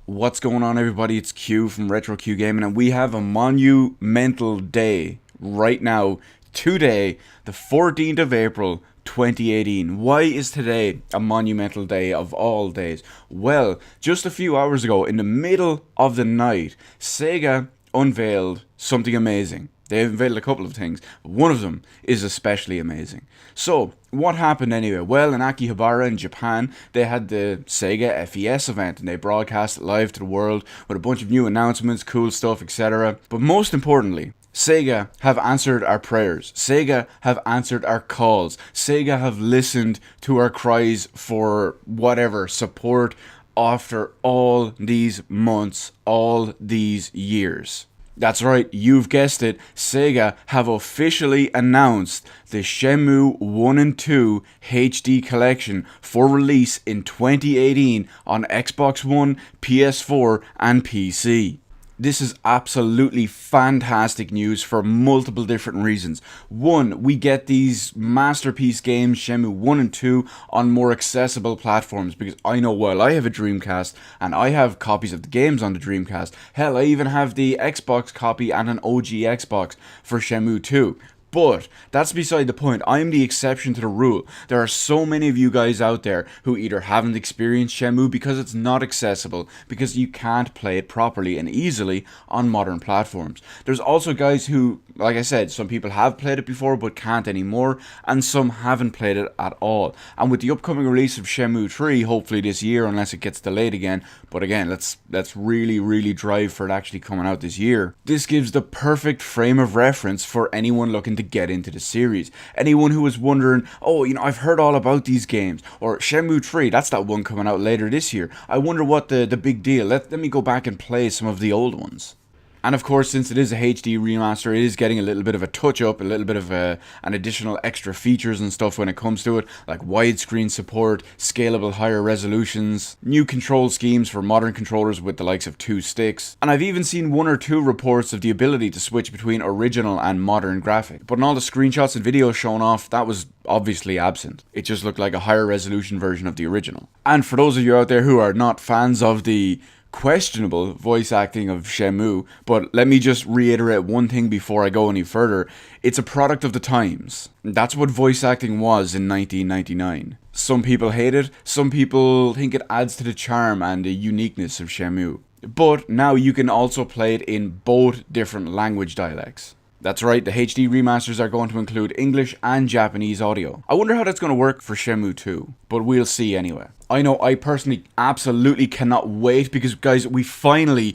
What's going on, everybody? It's Q from Retro Q Gaming, and we have a monumental day right now, today, the 14th of April, 2018. Why is today a monumental day of all days? Well, just a few hours ago, in the middle of the night, SEGA unveiled something amazing. They unveiled a couple of things, but one of them is especially amazing. So, what happened anyway? Well, in Akihabara in Japan, they had the SEGA FES event, and they broadcast it live to the world with a bunch of new announcements, cool stuff, etc. But most importantly, SEGA have answered our prayers. SEGA have answered our calls. SEGA have listened to our cries for whatever support after all these months, all these years. That's right, you've guessed it, SEGA have officially announced the Shenmue 1 and 2 HD collection for release in 2018 on Xbox One, PS4 and PC. This is absolutely fantastic news for multiple different reasons. One, we get these masterpiece games, Shenmue 1 and 2, on more accessible platforms, because I know, well, I have a Dreamcast, and I have copies of the games on the Dreamcast. Hell, I even have the Xbox copy and an OG Xbox for Shenmue 2. But that's beside the point. I'm the exception to the rule. There are so many of you guys out there who either haven't experienced Shenmue because it's not accessible, because you can't play it properly and easily on modern platforms. There's also guys who, like I said, some people have played it before but can't anymore, and some haven't played it at all. And with the upcoming release of Shenmue 3, hopefully this year, unless it gets delayed again, but again, let's really drive for it actually coming out this year. This gives the perfect frame of reference for anyone looking to get into the series. Anyone who was wondering, oh, you know, I've heard all about these games, or Shenmue 3, that's that one coming out later this year. I wonder what the big deal. Let me go back and play some of the old ones. And of course, since it is a HD remaster, it is getting a little bit of a touch-up, a little bit of an additional extra features and stuff when it comes to it, like widescreen support, scalable higher resolutions, new control schemes for modern controllers with the likes of 2 sticks, and I've even seen 1 or 2 reports of the ability to switch between original and modern graphic. But in all the screenshots and videos shown off, that was obviously absent. It just looked like a higher resolution version of the original. And for those of you out there who are not fans of the questionable voice acting of Shenmue, but let me just reiterate one thing before I go any further. It's a product of the times. That's what voice acting was in 1999. Some people hate it, some people think it adds to the charm and the uniqueness of Shenmue. But now you can also play it in both different language dialects. That's right, the HD remasters are going to include English and Japanese audio. I wonder how that's going to work for Shenmue 2, but we'll see anyway. I know I personally absolutely cannot wait because, guys, we finally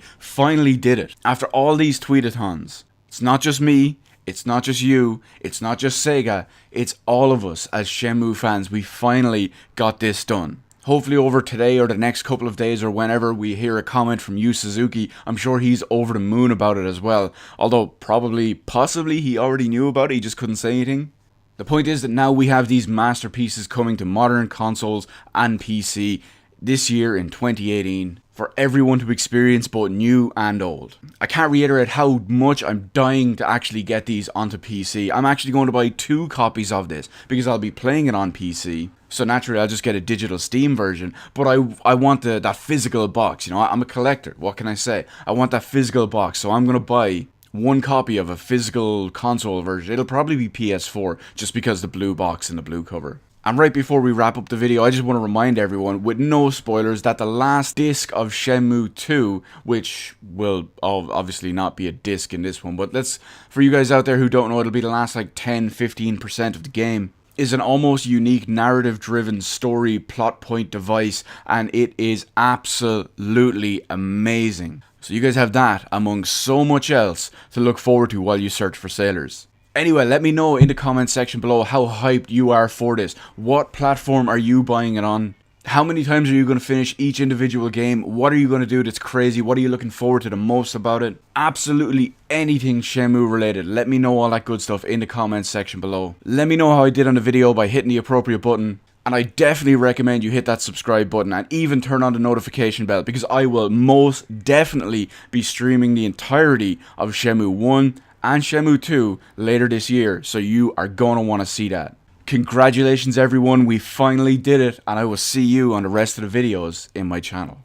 did it. After all these tweetathons, it's not just me, it's not just you, it's not just SEGA, it's all of us as Shenmue fans. We finally got this done. Hopefully over today or the next couple of days or whenever we hear a comment from Yu Suzuki, I'm sure he's over the moon about it as well. Although possibly he already knew about it, he just couldn't say anything. The point is that now we have these masterpieces coming to modern consoles and PC this year in 2018 for everyone to experience, both new and old. I can't reiterate how much I'm dying to actually get these onto PC. I'm actually going to buy 2 copies of this because I'll be playing it on PC. So naturally I'll just get a digital Steam version, but I want that physical box. You know, I'm a collector, what can I say? I want that physical box, so I'm going to buy 1 copy of a physical console version. It'll probably be PS4, just because the blue box and the blue cover. And right before we wrap up the video, I just want to remind everyone, with no spoilers, that the last disc of Shenmue 2, which will obviously not be a disc in this one, but for you guys out there who don't know, it'll be the last like 10-15% of the game, is an almost unique narrative-driven story plot point device, and it is absolutely amazing. So you guys have that, among so much else, to look forward to while you search for Sailors. Anyway, let me know in the comment section below how hyped you are for this. What platform are you buying it on? How many times are you going to finish each individual game? What are you going to do that's crazy? What are you looking forward to the most about it? Absolutely anything Shenmue related. Let me know all that good stuff in the comments section below. Let me know how I did on the video by hitting the appropriate button. And I definitely recommend you hit that subscribe button and even turn on the notification bell, because I will most definitely be streaming the entirety of Shenmue 1 and Shenmue 2 later this year. So you are going to want to see that. Congratulations everyone, we finally did it, and I will see you on the rest of the videos in my channel.